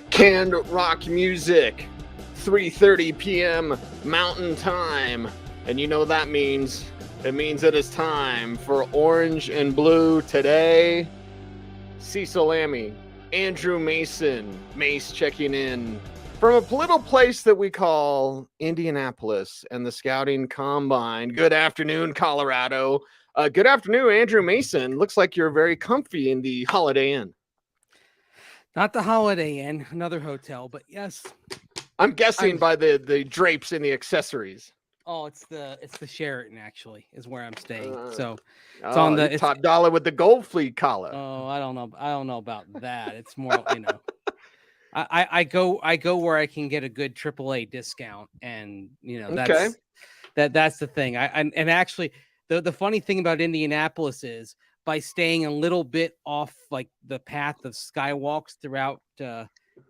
Canned rock music, 3:30 p.m. Mountain Time. And you know what that means. It means it is time for Orange and Blue today. Cecil Lammey, Andrew Mason, Mace checking in from a little place that we call Indianapolis and the Scouting Combine. Good afternoon, Colorado. Good afternoon, Andrew Mason. Looks like you're very comfy in the Holiday Inn. Not the Holiday Inn, another hotel, but yes. I'm guessing by the drapes and the accessories. Oh, it's the Sheraton actually is where I'm staying. So it's on the top dollar with the gold fleet collar. Oh, I don't know about that. It's more, I go where I can get a good AAA discount, and that's the thing. And actually the funny thing about Indianapolis is by staying a little bit off like the path of skywalks throughout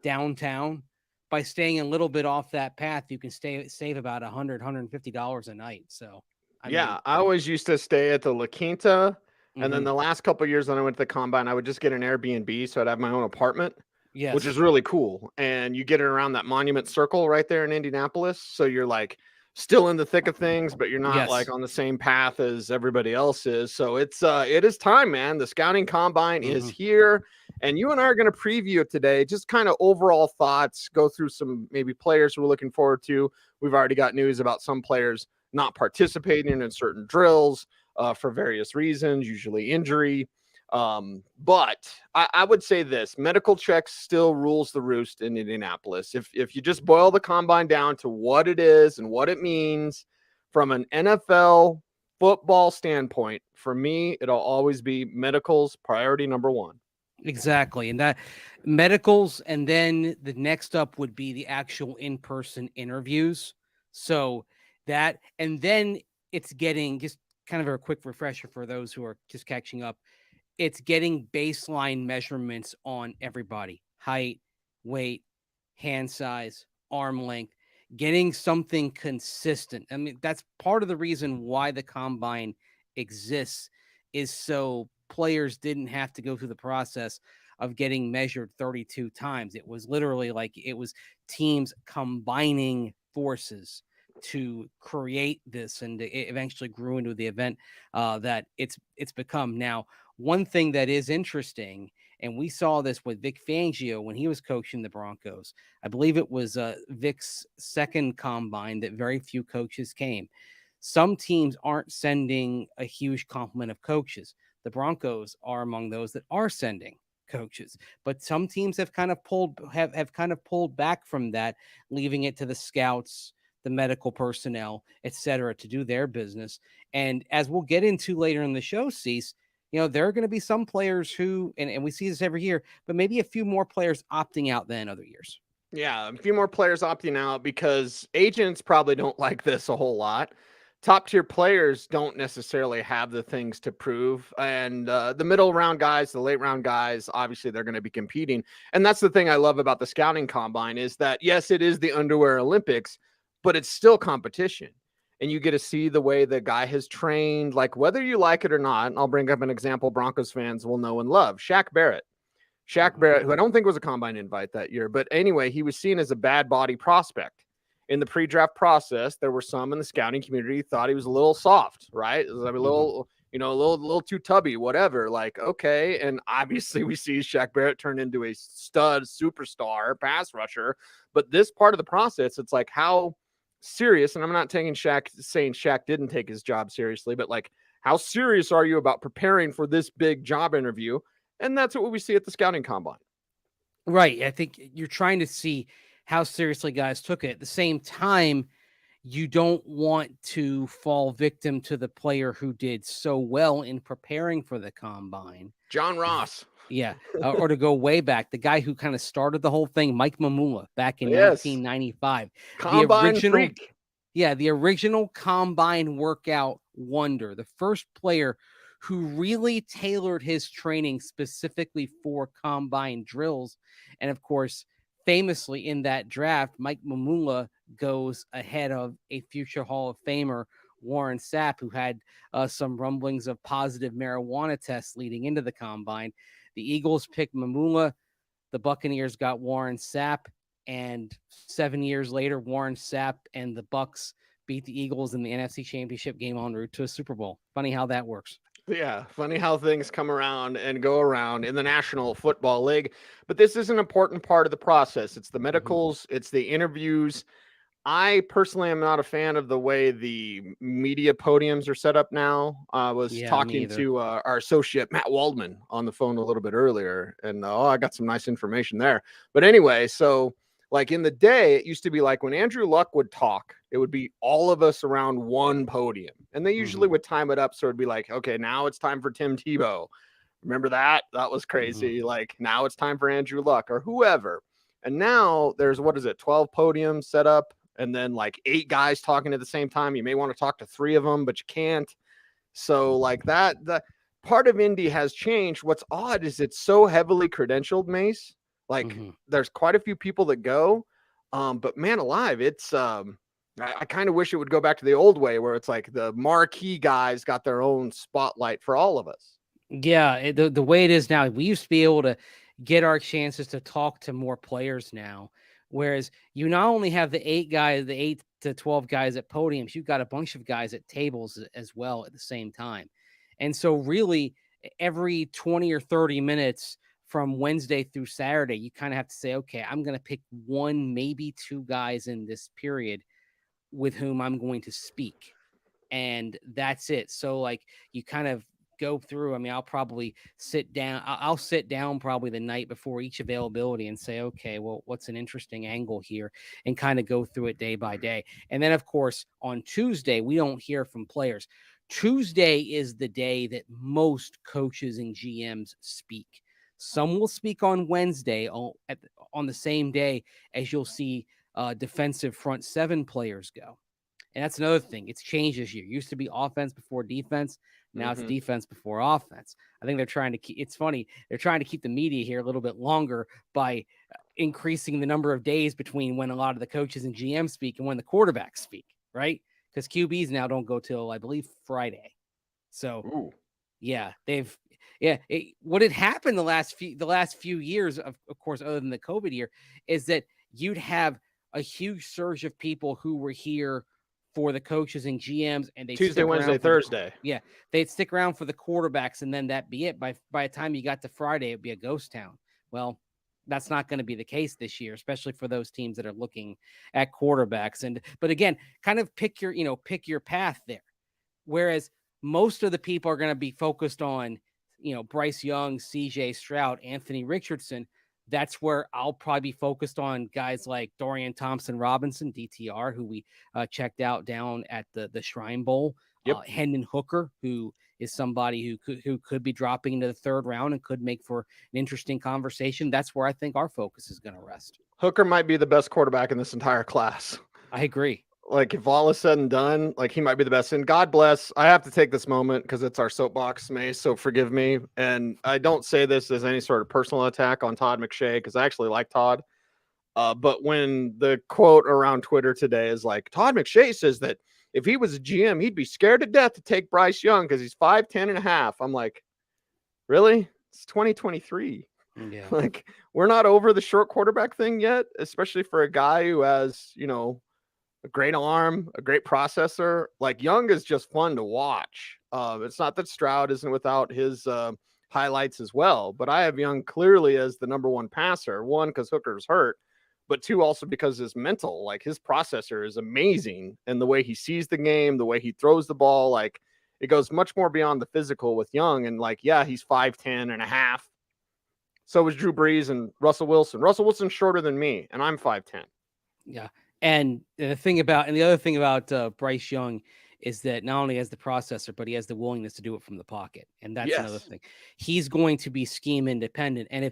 downtown. By staying a little bit off that path, you can save about $150 a night. So, I always used to stay at the La Quinta, and then the last couple of years when I went to the Combine, I would just get an Airbnb, so I'd have my own apartment, which is really cool. And you get it around that Monument Circle right there in Indianapolis, so you're like still in the thick of things, but you're not like on the same path as everybody else is. So it is time, man. The Scouting Combine is here, and you and I are going to preview it today. Just kind of overall thoughts, go through some maybe players we're looking forward to. We've already got news about some players not participating in certain drills for various reasons, usually injury. But I would say this: medical checks still rules the roost in Indianapolis. If you just boil the combine down to what it is and what it means from an NFL football standpoint, for me, it'll always be medicals priority number one. Exactly. And that medicals, and then the next up would be the actual in-person interviews. So that, and then it's getting just kind of a quick refresher for those who are just catching up. It's getting baseline measurements on everybody: height, weight, hand size, arm length, getting something consistent. I mean, that's part of the reason why the combine exists, is so players didn't have to go through the process of getting measured 32 times. It was literally like it was teams combining forces to create this, and it eventually grew into the event that it's become now. One thing that is interesting, and we saw this with Vic Fangio when he was coaching the Broncos. I believe it was Vic's second combine that very few coaches came. Some teams aren't sending a huge complement of coaches. The Broncos are among those that are sending coaches, but some teams have kind of pulled back from that, leaving it to the scouts, the medical personnel, etc., to do their business. And as we'll get into later in the show, Cease, there are going to be some players who, and we see this every year, but maybe a few more players opting out than other years. Yeah, a few more players opting out because agents probably don't like this a whole lot. Top tier players don't necessarily have the things to prove. And the middle round guys, the late round guys, obviously they're going to be competing. And that's the thing I love about the scouting combine is that, yes, it is the underwear Olympics, but it's still competition. And you get to see the way the guy has trained, like whether you like it or not. And I'll bring up an example Broncos fans will know and love: Shaq Barrett. Shaq Barrett, who I don't think was a combine invite that year, but anyway, he was seen as a bad body prospect. In the pre-draft process, there were some in the scouting community who thought he was a little soft, right? It was a little, a little too tubby, whatever. Like, okay. And obviously we see Shaq Barrett turn into a stud superstar pass rusher. But this part of the process, it's like how serious, and I'm not saying Shaq didn't take his job seriously, but like how serious are you about preparing for this big job interview? And that's what we see at the scouting combine. Right. I think you're trying to see how seriously guys took it. At the same time, you don't want to fall victim to the player who did so well in preparing for the combine. John Ross. Yeah. Or to go way back, the guy who kind of started the whole thing, Mike Mamula, back in 1995. Combine freak. Yeah, the original combine workout wonder, the first player who really tailored his training specifically for combine drills. And of course, famously in that draft, Mike Mamula goes ahead of a future Hall of Famer, Warren Sapp, who had some rumblings of positive marijuana tests leading into the combine. The Eagles picked Mamula. The Buccaneers got Warren Sapp. And 7 years later, Warren Sapp and the Bucs beat the Eagles in the NFC Championship game en route to a Super Bowl. Funny how that works. Yeah, funny how things come around and go around in the National Football League. But this is an important part of the process. It's the medicals, it's the interviews. I personally am not a fan of the way the media podiums are set up now. I was talking to our associate Matt Waldman on the phone a little bit earlier, and I got some nice information there. But anyway, so like in the day, it used to be like when Andrew Luck would talk, it would be all of us around one podium, and they usually would time it up so it'd be like, okay, now it's time for Tim Tebow. Remember that? That was crazy. Like now it's time for Andrew Luck or whoever. And now there's, what is it, 12 podiums set up, and then like 8 guys talking at the same time. You may want to talk to 3 of them, but you can't. So like that, the part of Indy has changed. What's odd is it's so heavily credentialed, Mace. Like there's quite a few people that go. But man alive, it's I kind of wish it would go back to the old way where it's like the marquee guys got their own spotlight for all of us. Yeah, the way it is now, we used to be able to get our chances to talk to more players now. Whereas you not only have the 8 to 12 guys at podiums, you've got a bunch of guys at tables as well at the same time. And so really every 20 or 30 minutes from Wednesday through Saturday, you kind of have to say, okay, I'm going to pick 1, maybe 2 guys in this period with whom I'm going to speak. And that's it. So like you kind of go through. I mean, I'll probably sit down. I'll sit down probably the night before each availability and say, okay, well, what's an interesting angle here, and kind of go through it day by day. And then, of course, on Tuesday, we don't hear from players. Tuesday is the day that most coaches and GMs speak. Some will speak on Wednesday on the same day as you'll see defensive front 7 players go. And that's another thing. It's changed this year. It used to be offense before defense. Now it's defense before offense. I think they're trying to keep, it's funny, they're trying to keep the media here a little bit longer by increasing the number of days between when a lot of the coaches and GMs speak and when the quarterbacks speak, right? Because QBs now don't go till, I believe, Friday. So, what had happened the last few years, of course, other than the COVID year, is that you'd have a huge surge of people who were here for the coaches and GMs, and they Tuesday, Wednesday, Thursday. They'd stick around for the quarterbacks, and then that'd be it. By the time you got to Friday, it'd be a ghost town. Well, that's not going to be the case this year, especially for those teams that are looking at quarterbacks. But again, kind of pick your path there. Whereas most of the people are going to be focused on, Bryce Young, CJ Stroud, Anthony Richardson. That's where I'll probably be focused on guys like Dorian Thompson-Robinson, DTR, who we checked out down at the Shrine Bowl. Hendon Hooker, who is somebody who could be dropping into the 3rd round and could make for an interesting conversation. That's where I think our focus is going to rest. Hooker might be the best quarterback in this entire class. I agree. Like if all is said and done, like he might be the best. And God bless, I have to take this moment because it's our soapbox, Mace, so forgive me. And I don't say this as any sort of personal attack on Todd McShay because I actually like Todd. But when the quote around Twitter today is like, Todd McShay says that if he was a GM, he'd be scared to death to take Bryce Young because he's 5'10" and a half. I'm like, really? It's 2023. Yeah. Like we're not over the short quarterback thing yet, especially for a guy who has, a great arm, a great processor. Like Young is just fun to watch. It's not that Stroud isn't without his highlights as well, but I have Young clearly as the number 1 passer. 1, because Hooker's hurt, but 2, also because his mental, like his processor is amazing. And the way he sees the game, the way he throws the ball, like it goes much more beyond the physical with Young. And like, yeah, he's 5'10" and a half. So was Drew Brees and Russell Wilson. Russell Wilson's shorter than me, and I'm 5'10". Yeah. And the other thing about Bryce Young is that not only has the processor, but he has the willingness to do it from the pocket. And that's another thing. He's going to be scheme independent. And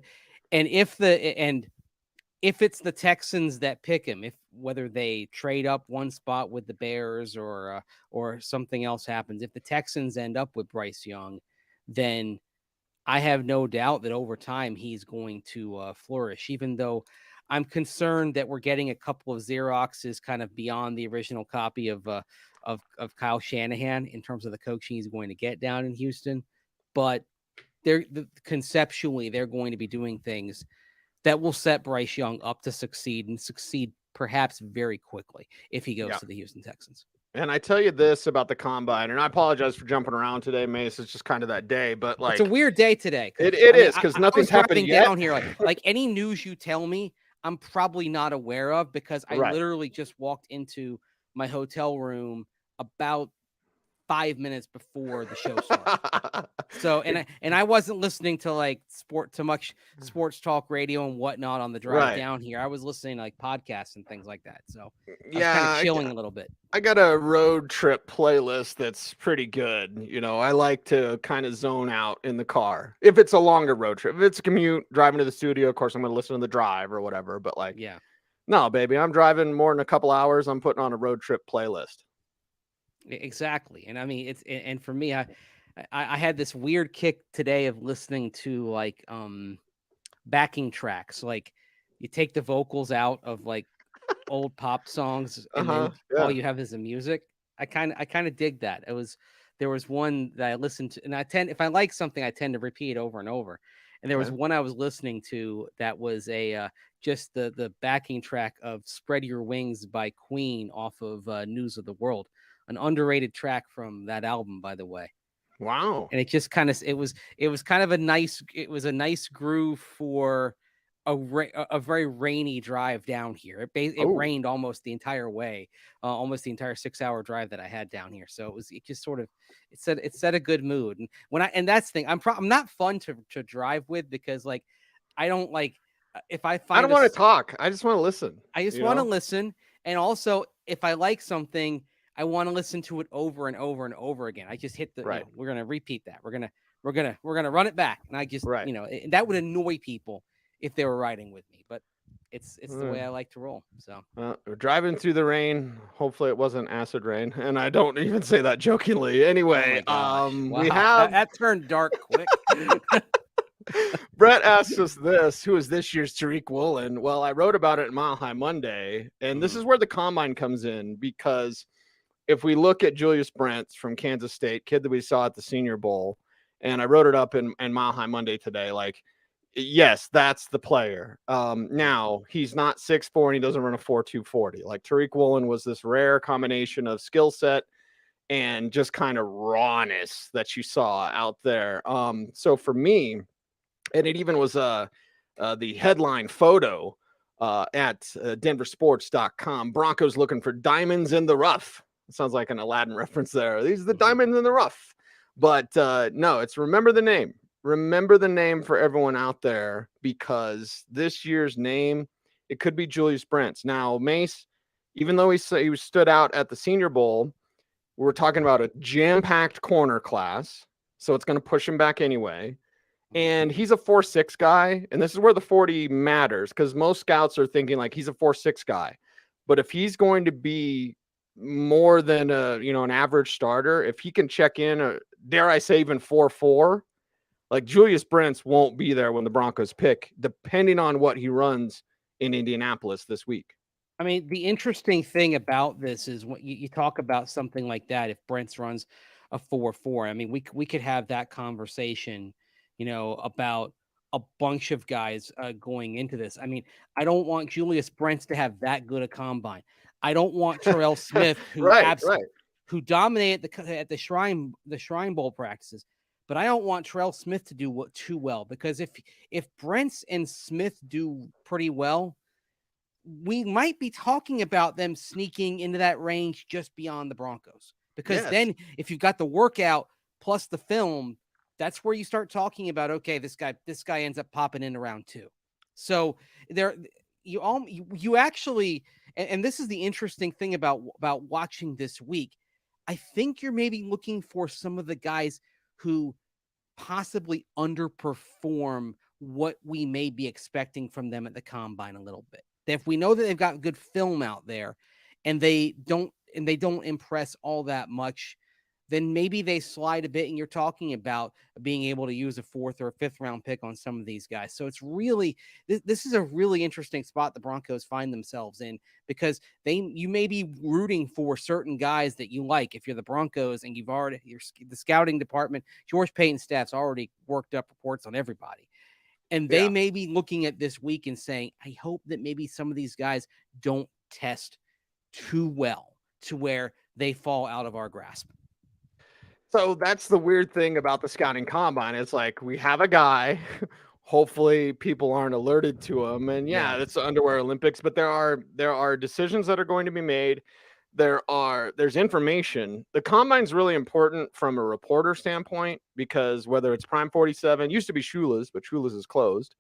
if it's the Texans that pick him, whether they trade up one spot with the Bears or something else happens, if the Texans end up with Bryce Young, then I have no doubt that over time he's going to flourish, even though I'm concerned that we're getting a couple of Xeroxes kind of beyond the original copy of Kyle Shanahan in terms of the coaching he's going to get down in Houston. But conceptually they're going to be doing things that will set Bryce Young up to succeed and succeed perhaps very quickly if he goes Yeah. to the Houston Texans. And I tell you this about the combine, and I apologize for jumping around today, Mace. It's just kind of that day, but It's a like weird day today. it I mean, is because I nothing's was happened driving yet. down here, like any news you tell me, I'm probably not aware of because I Right. literally just walked into my hotel room about 5 minutes before the show started. So, and I wasn't listening to like much sports talk radio and whatnot on the drive Right. down here. I was listening to like podcasts and things like that. So I was kind Yeah, of chilling a little bit. I got a road trip playlist that's pretty good. You know, I like to kind of zone out in the car if it's a longer road trip. If it's a commute, driving to the studio, of course, I'm going to listen to the drive or whatever. But like, Yeah, no, baby, I'm driving more than a couple hours. I'm putting on a road trip playlist. exactly. And I mean, and for me, I had this weird kick today of listening to like backing tracks. Like you take the vocals out of like old pop songs and then all Yeah. you have is the music. I kind of dig that. There was one that I listened to, and if I like something, I tend to repeat over and over. And there was Okay. one I was listening to that was a just the backing track of "Spread Your Wings" by Queen off of News of the World, an underrated track from that album, by the way. Wow. And it just kind of it was kind of a nice groove for a very rainy drive down here. It Oh, rained almost the entire way, almost the entire 6 hour drive that I had down here. So it just sort of it set a good mood. And and that's the thing, I'm not fun to drive with because like I don't like if I I find don't want to talk. I just want to listen. I just You want to know. listen. And also, if I like something, I want to listen to it over and over and over again. I just hit Right. we're gonna repeat that. We're gonna run it back. And I just, Right. that would annoy people if they were riding with me. But it's the way Uh, I like to roll. So we're driving through the rain. Hopefully, it wasn't acid rain, and I don't even say that jokingly. oh Anyway, my gosh. we Wow. have That turned dark quick. Brett asks us this: who is this year's Tariq Woolen? Well, I wrote about it in Mile High Monday, and this is where the combine comes in because if we look at Julius Brents from Kansas State, kid that we saw at the Senior Bowl, and I wrote it up in Mile High Monday today, like, yes, that's the player. Now he's not 6'4" and he doesn't run a 4.2 40. Like Tariq Woolen was this rare combination of skill set and just kind of rawness that you saw out there. So for me, and it even was the headline photo at denversports.com. Broncos looking for diamonds in the rough. It sounds like an Aladdin reference there. These are the diamonds in the rough. But no, it's remember the name. Remember the name for everyone out there because this year's name, it could be Julius Brents. Now, Mace, even though he stood out at the Senior Bowl, we're talking about a jam-packed corner class, so it's going to push him back anyway. And he's a 4.6 guy, and this is where the 40 matters because most scouts are thinking like he's a 4.6 guy. But if he's going to be more than an average starter, if he can check in, dare I say even 4.4, like Julius Brents won't be there when the Broncos pick, depending on what he runs in Indianapolis this week. I mean, the interesting thing about this is when you talk about something like that, if Brents runs a 4.4, I mean, we could have that conversation, about a bunch of guys going into this. I mean, I don't want Julius Brents to have that good a combine. I don't want Terrell Smith, right. who dominated at the Shrine Bowl practices, but I don't want Terrell Smith to do too well because if Brents and Smith do pretty well, we might be talking about them sneaking into that range just beyond the Broncos. Because then if you've got the workout plus the film, that's where you start talking about, okay, this guy ends up popping in around 2. So you actually, and this is the interesting thing about watching this week. I think you're maybe looking for some of the guys who possibly underperform what we may be expecting from them at the combine a little bit. If we know that they've got good film out there and they don't impress all that much, then maybe they slide a bit, and you're talking about being able to use a 4th or 5th round pick on some of these guys. So it's really this is a really interesting spot the Broncos find themselves in, because you may be rooting for certain guys that you like if you're the Broncos, and the scouting department, George Payton's staff's already worked up reports on everybody. And they may be looking at this week and saying, I hope that maybe some of these guys don't test too well to where they fall out of our grasp. So that's the weird thing about the scouting combine. It's like we have a guy. Hopefully people aren't alerted to him. And it's the underwear Olympics, but there are decisions that are going to be made. There's information. The combine's really important from a reporter standpoint, because whether it's Prime 47, used to be Shula's, but Shula's is closed.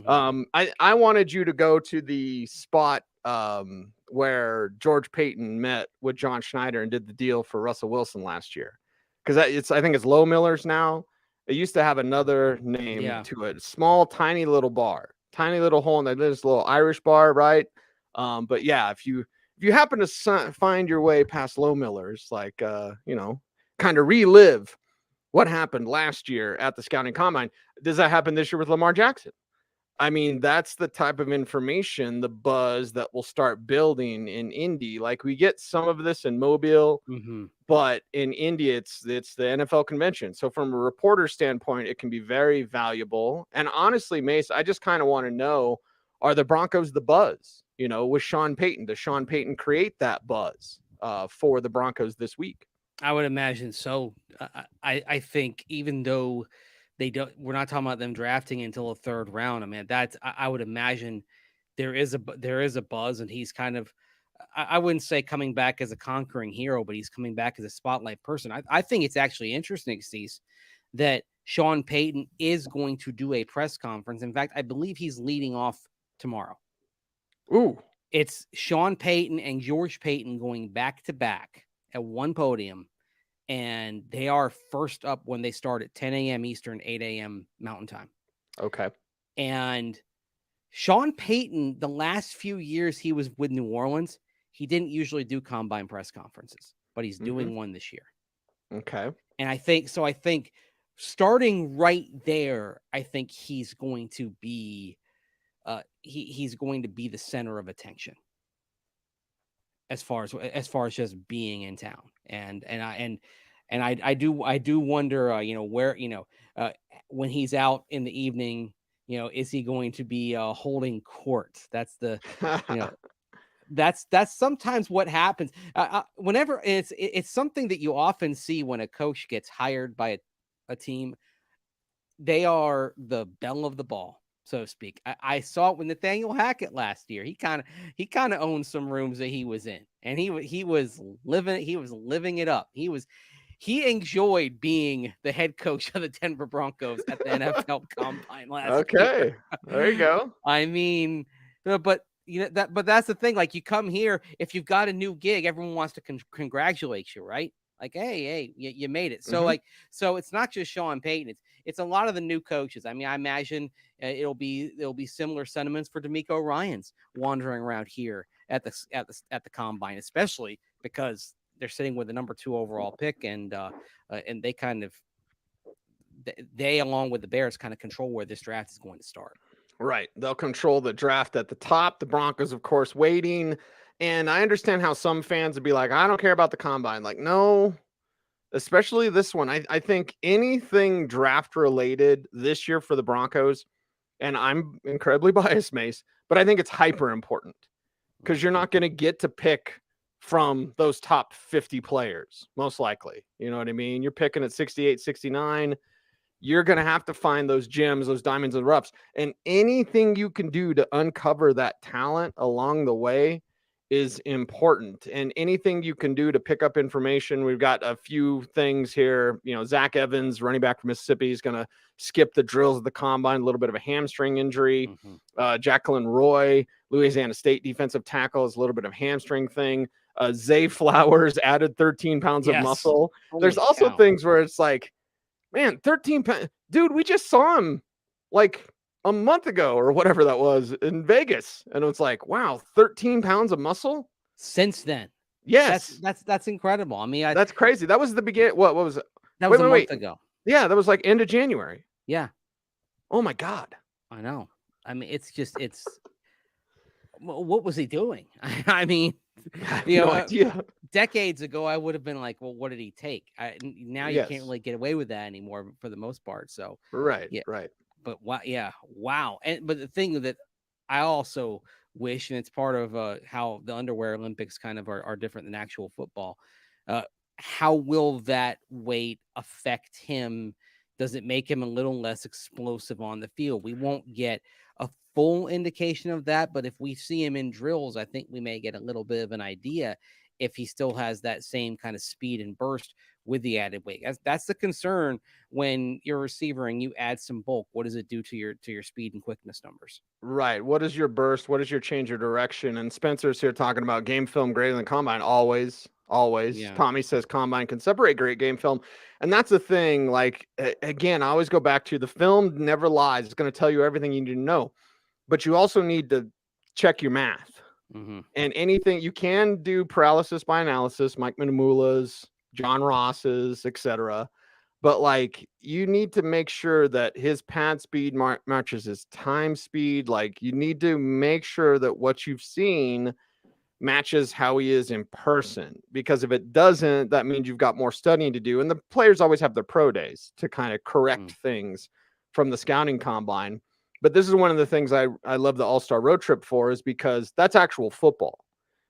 I wanted you to go to the spot where George Payton met with John Schneider and did the deal for Russell Wilson last year. Because I think it's Low Miller's now. It used to have another name to it. Small, tiny little bar, tiny little hole in there. There's a little Irish bar, right? But if you happen to find your way past Low Miller's, like kind of relive what happened last year at the scouting combine. Does that happen this year with Lamar Jackson? I mean, that's the type of information, the buzz that will start building in Indy. Like, we get some of this in Mobile, but in Indy, it's the NFL convention. So from a reporter standpoint, it can be very valuable. And honestly, Mace, I just kind of want to know, are the Broncos the buzz? With Sean Payton, does Sean Payton create that buzz for the Broncos this week? I would imagine so. I think even though we're not talking about them drafting until the 3rd round. I mean, I would imagine there is a buzz, and he's kind of, I wouldn't say coming back as a conquering hero, but he's coming back as a spotlight person. I think it's actually interesting, Cecil, that Sean Payton is going to do a press conference. In fact, I believe he's leading off tomorrow. Ooh. It's Sean Payton and George Payton going back to back at one podium. And they are first up when they start at 10 a.m. Eastern, 8 a.m. Mountain Time. Okay. And Sean Payton, the last few years he was with New Orleans, he didn't usually do combine press conferences, but he's doing one this year. Okay. And I think starting right there, I think he's going to be he's going to be the center of attention as far as just being in town. And I do wonder, where, when he's out in the evening, is he going to be holding court? That's the, that's sometimes what happens. Whenever it's something that you often see when a coach gets hired by a team. They are the belle of the ball, so to speak. I saw it with Nathaniel Hackett last year. He kind of owned some rooms that he was in, and he was living it up. He enjoyed being the head coach of the Denver Broncos at the NFL Combine last year. Okay, there you go. I mean, but that's the thing. Like, you come here, if you've got a new gig, everyone wants to congratulate you, right? Like, hey, you made it. So so it's not just Sean Payton. It's a lot of the new coaches. I mean, I imagine it'll be similar sentiments for DeMeco Ryans wandering around here at the combine, especially because they're sitting with the number 2 overall pick, and they kind of along with the Bears kind of control where this draft is going to start. Right. They'll control the draft at the top. The Broncos, of course, waiting. And I understand how some fans would be like, I don't care about the combine. Like, no, especially this one. I think anything draft related this year for the Broncos, and I'm incredibly biased, Mace, but I think it's hyper important because you're not going to get to pick from those top 50 players, most likely. You know what I mean? You're picking at 68, 69. You're going to have to find those gems, those diamonds in the roughs. And anything you can do to uncover that talent along the way is important. And anything you can do to pick up information. We've got a few things here. Zach Evans, running back from Mississippi, is going to skip the drills of the combine, a little bit of a hamstring injury. Jacqueline Roy, Louisiana State defensive tackle, is a little bit of hamstring thing. Zay Flowers added 13 pounds of muscle. There's also things where it's like, man, 13 pounds. Dude, we just saw him like a month ago or whatever that was in Vegas. And it's like, wow, 13 pounds of muscle? Since then. Yes, That's incredible. I mean, that's crazy. That was the beginning. What was it? that was Wait, a wait, month wait. ago. Yeah, that was like end of January. Yeah, Oh my God. I know. I mean, it's what was he doing? I mean, I have you know, no idea. decades ago, I would have been like, well, what did he take? Now you can't Yes. really get away with that anymore for the most part. So, Right, yeah, right. but wow, yeah, wow. And but the thing that I also wish, and it's part of how the underwear Olympics kind of are different than actual football. Uh, how will that weight affect him? Does it make him a little less explosive on the field? We won't get a full indication of that, but if we see him in drills, I think we may get a little bit of an idea if he still has that same kind of speed and burst with the added weight. That's the concern when you're a receiver and you add some bulk. What does it do to your speed and quickness numbers? Right. What is your burst? What is your change of direction? And Spencer's here talking about game film greater than combine. Always, always. Yeah. Tommy says combine can separate great game film. And that's the thing. Like, again, I always go back to the film never lies. It's going to tell you everything you need to know. But you also need to check your math. Mm-hmm. And anything you can do paralysis by analysis, Mike Minamula's, John Ross's, etc. But like you need to make sure that his pad speed matches his time speed. Like you need to make sure that what you've seen matches how he is in person. Because if it doesn't, that means you've got more studying to do. And the players always have their pro days to kind of correct things from the scouting combine. But this is one of the things I love the All-Star road trip for, is because that's actual football.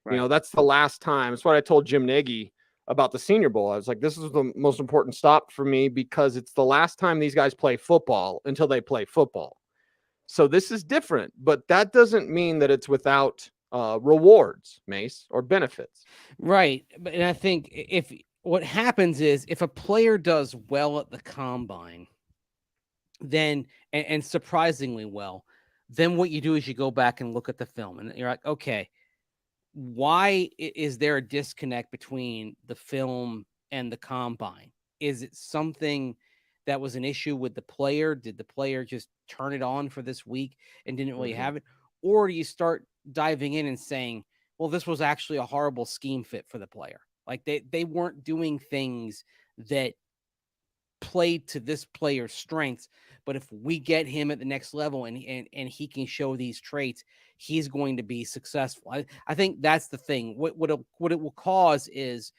Right. You know, that's the last time. It's what I told Jim Nagy about the Senior Bowl. I was like, this is the most important stop for me because it's the last time these guys play football until they play football. So this is different, but that doesn't mean that it's without rewards, Mace, or benefits. Right. And I think if what happens is if a player does well at the combine, then and surprisingly well, then what you do is you go back and look at the film and you're like, okay, why is there a disconnect between the film and the combine? Is it something that was an issue with the player? Did the player just turn it on for this week and didn't really have it? Or do you start diving in and saying, well, this was actually a horrible scheme fit for the player? Like they weren't doing things that played to this player's strengths, but if we get him at the next level and he can show these traits, he's going to be successful. I think that's the thing. What it will cause is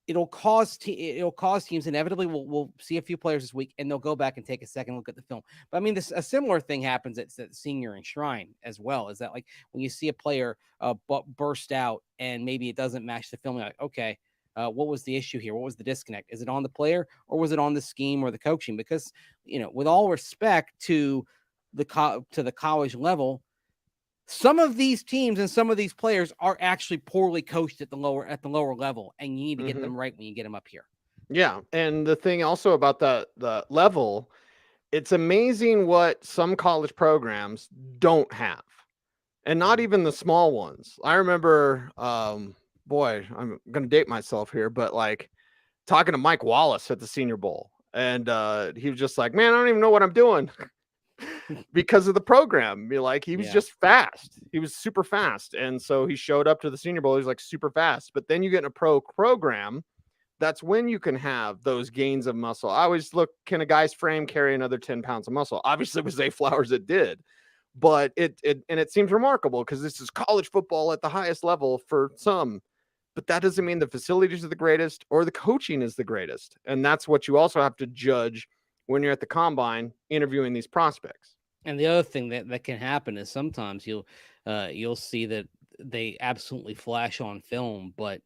it'll cause teams inevitably. We'll see a few players this week, and they'll go back and take a second look at the film. But I mean, a similar thing happens at senior and shrine as well. Is that like when you see a player burst out and maybe it doesn't match the film, you're like, okay. What was the issue here? What was the disconnect? Is it on the player or was it on the scheme or the coaching? Because, with all respect to the college level, some of these teams and some of these players are actually poorly coached at the lower level, and you need to get them right when you get them up here. Yeah, and the thing also about the level, it's amazing what some college programs don't have, and not even the small ones. I remember, boy, I'm gonna date myself here, but like talking to Mike Wallace at the Senior Bowl, and he was just like, "Man, I don't even know what I'm doing." Because of the program. He was just fast. He was super fast. And so he showed up to the Senior Bowl. He's like super fast. But then you get in a pro program, that's when you can have those gains of muscle. I always look, can a guy's frame carry another 10 pounds of muscle? Obviously with Zay Flowers, it did. But it seems remarkable because this is college football at the highest level for some. But that doesn't mean the facilities are the greatest or the coaching is the greatest. And that's what you also have to judge when you're at the combine interviewing these prospects. And the other thing that can happen is sometimes you'll see that they absolutely flash on film, but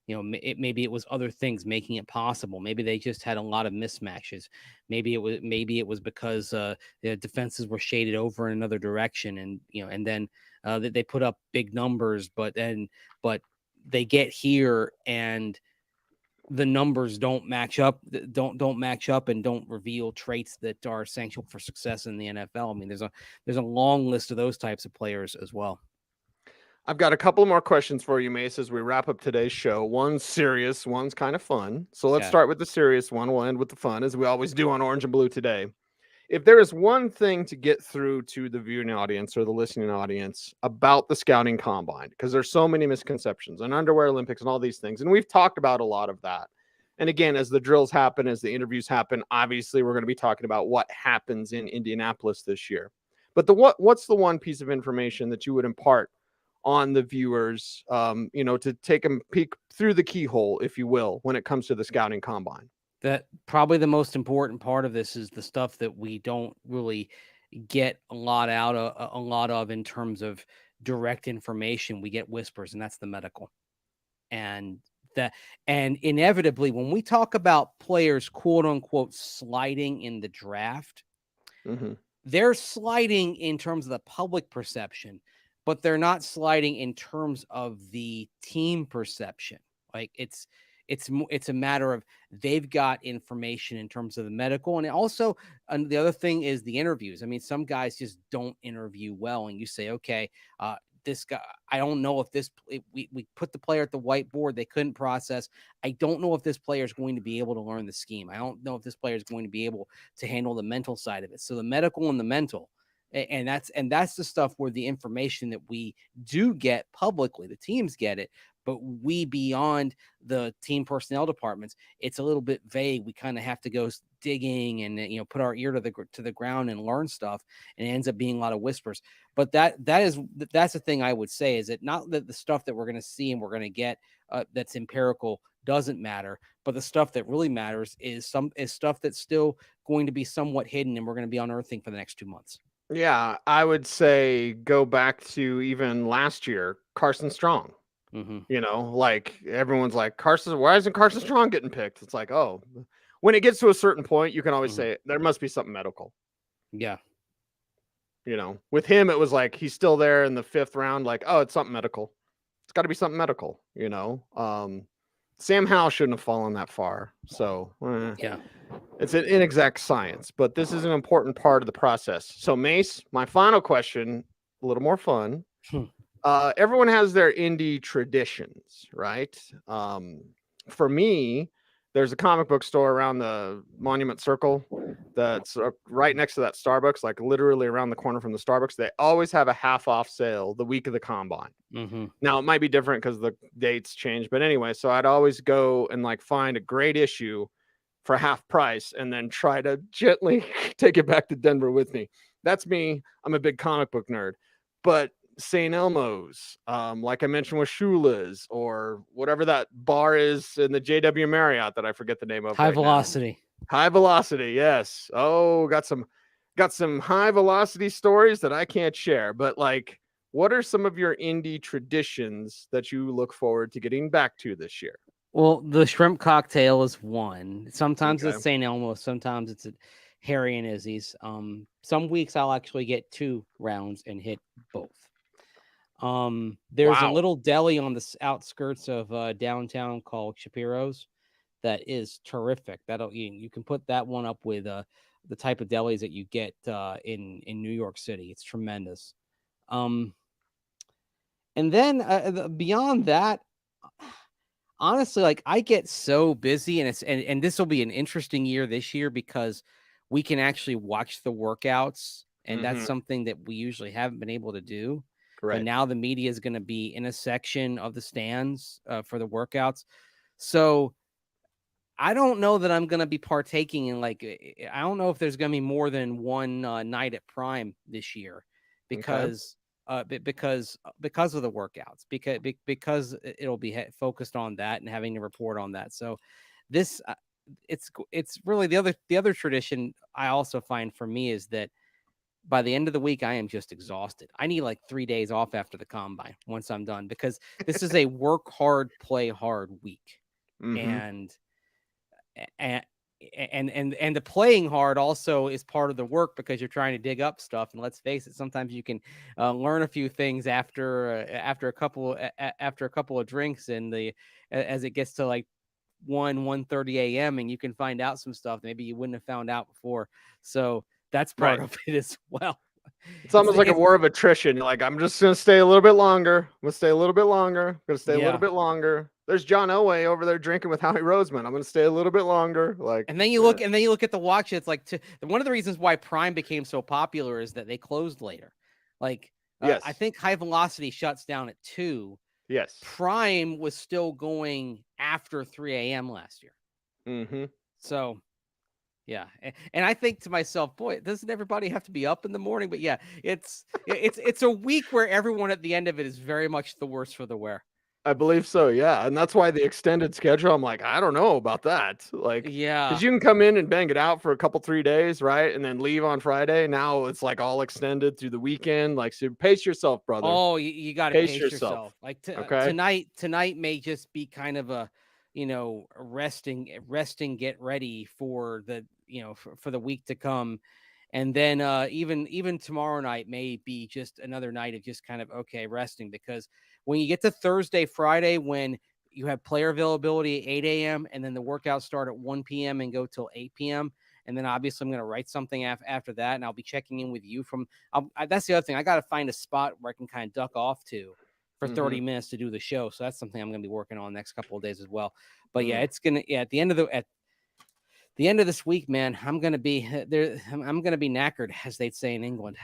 maybe it was other things making it possible. Maybe they just had a lot of mismatches. Maybe it was because the defenses were shaded over in another direction, and then they put up big numbers, but they get here and the numbers don't match up, and don't reveal traits that are essential for success in the NFL. I mean, there's a long list of those types of players as well. I've got a couple more questions for you, Mace, as we wrap up today's show. One's serious, one's kind of fun. So let's start with the serious one. We'll end with the fun, as we always do on Orange and Blue today. if there is one thing to get through to the viewing audience or the listening audience about the scouting combine, because there's so many misconceptions and underwear Olympics and all these things, and we've talked about a lot of that. And again, as the drills happen, as the interviews happen, obviously we're going to be talking about what happens in Indianapolis this year. But what's the one piece of information that you would impart on the viewers, to take a peek through the keyhole, if you will, when it comes to the scouting combine? That probably the most important part of this is the stuff that we don't really get a lot of in terms of direct information. We get whispers, and that's the medical. And inevitably, when we talk about players, quote unquote, sliding in the draft, they're sliding in terms of the public perception, but they're not sliding in terms of the team perception. Like it's a matter of they've got information in terms of the medical. And also, the other thing is the interviews. I mean, some guys just don't interview well, and you say, okay, this guy, I don't know if we put the player at the whiteboard, they couldn't process. I don't know if this player is going to be able to learn the scheme. I don't know if this player is going to be able to handle the mental side of it. So the medical and the mental, and that's the stuff where the information that we do get publicly, the teams get it, but we, beyond the team personnel departments, it's a little bit vague. We kind of have to go digging and put our ear to the ground and learn stuff, and it ends up being a lot of whispers. But that's the thing I would say, is that not that the stuff that we're going to see and we're going to get that's empirical doesn't matter, but the stuff that really matters is stuff that's still going to be somewhat hidden, and we're going to be unearthing for the next 2 months. Yeah, I would say go back to even last year, Carson Strong. Like everyone's like, why isn't Carson Strong getting picked? It's like, oh, when it gets to a certain point, you can always say there must be something medical. Yeah. With him, it was like, he's still there in the 5th round. Like, oh, it's something medical. It's got to be something medical, Sam Howell shouldn't have fallen that far. So yeah, it's an inexact science, but this is an important part of the process. So Mace, my final question, a little more fun. Everyone has their Indy traditions, right? For me, there's a comic book store around the Monument Circle that's right next to that Starbucks, like literally around the corner from the Starbucks. They always have a half-off sale the week of the combine. Now, it might be different because the dates change, but anyway, so I'd always go and like find a great issue for half price and then try to gently take it back to Denver with me. That's me. I'm a big comic book nerd. But St. Elmo's, like I mentioned with Shula's, or whatever that bar is in the JW Marriott that I forget the name of. High Velocity. High Velocity, yes. Oh, got some high velocity stories that I can't share. But like, what are some of your Indy traditions that you look forward to getting back to this year? Well, the shrimp cocktail is one. Sometimes it's St. Elmo's, sometimes it's at Harry and Izzy's. Some weeks I'll actually get 2 rounds and hit both. There's a little deli on the outskirts of downtown called Shapiro's that is terrific. You can put that one up with the type of delis that you get in New York City. It's tremendous. And then beyond that, honestly, like, I get so busy, and this will be an interesting year this year because we can actually watch the workouts, and that's something that we usually haven't been able to do. Right. But now the media is going to be in a section of the stands for the workouts. So I don't know that I'm going to be partaking in, like, I don't know if there's going to be more than one night at Prime this year because of the workouts, because it'll be focused on that and having to report on that. So this it's really the other tradition I also find for me is that by the end of the week, I am just exhausted. I need like 3 days off after the combine once I'm done, because this is a work hard, play hard week. And the playing hard also is part of the work, because you're trying to dig up stuff. And let's face it, sometimes you can learn a few things after a couple of drinks, and as it gets to like 1:30 a.m. and you can find out some stuff maybe you wouldn't have found out before. So that's part of it as well. It's almost like a war of attrition. Like, I'm just going to stay a little bit longer. I'm going to stay a little bit longer. I'm going to stay a little bit longer. there's John Elway over there drinking with Howie Roseman. I'm going to stay a little bit longer. Like, and then you look at the watch. It's like one of the reasons why Prime became so popular is that they closed later. Like, yes. I think High Velocity shuts down at 2. Yes. Prime was still going after 3 a.m. last year. Mm-hmm. So, yeah. And I think to myself, boy, doesn't everybody have to be up in the morning? But yeah, it's a week where everyone at the end of it is very much the worse for the wear. I believe so, yeah. And that's why the extended schedule, I'm like, I don't know about that. Like, yeah, because you can come in and bang it out for a couple, 3 days, right? And then leave on Friday. Now it's like all extended through the weekend. Like, so pace yourself, brother. Oh, you got to pace yourself. Like okay? Tonight may just be kind of a, resting, get ready for the, for the week to come. And then even tomorrow night may be just another night of just kind of, okay, resting, because when you get to Thursday, Friday, when you have player availability at 8 a.m. and then the workouts start at 1 p.m. and go till 8 p.m. And then obviously I'm going to write something after that, and I'll be checking in with you that's the other thing. I got to find a spot where I can kind of duck off to for 30 minutes to do the show. So that's something I'm going to be working on the next couple of days as well. But yeah, it's going to, at the end of this week, man, I'm going to be there. I'm going to be knackered, as they'd say in England.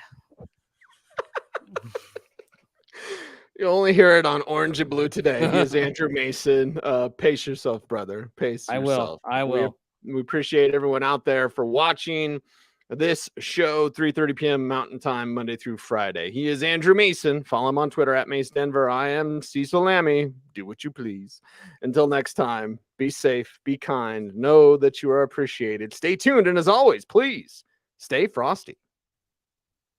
You only hear it on Orange and Blue today. He is Andrew Mason. Pace yourself, brother. Pace yourself. I will. We appreciate everyone out there for watching this show, 3:30 p.m. Mountain Time, Monday through Friday. He is Andrew Mason. Follow him on Twitter at Mace Denver. I am Cecil Lammey. Do what you please. Until next time, be safe, be kind, know that you are appreciated. Stay tuned, and as always, please stay frosty.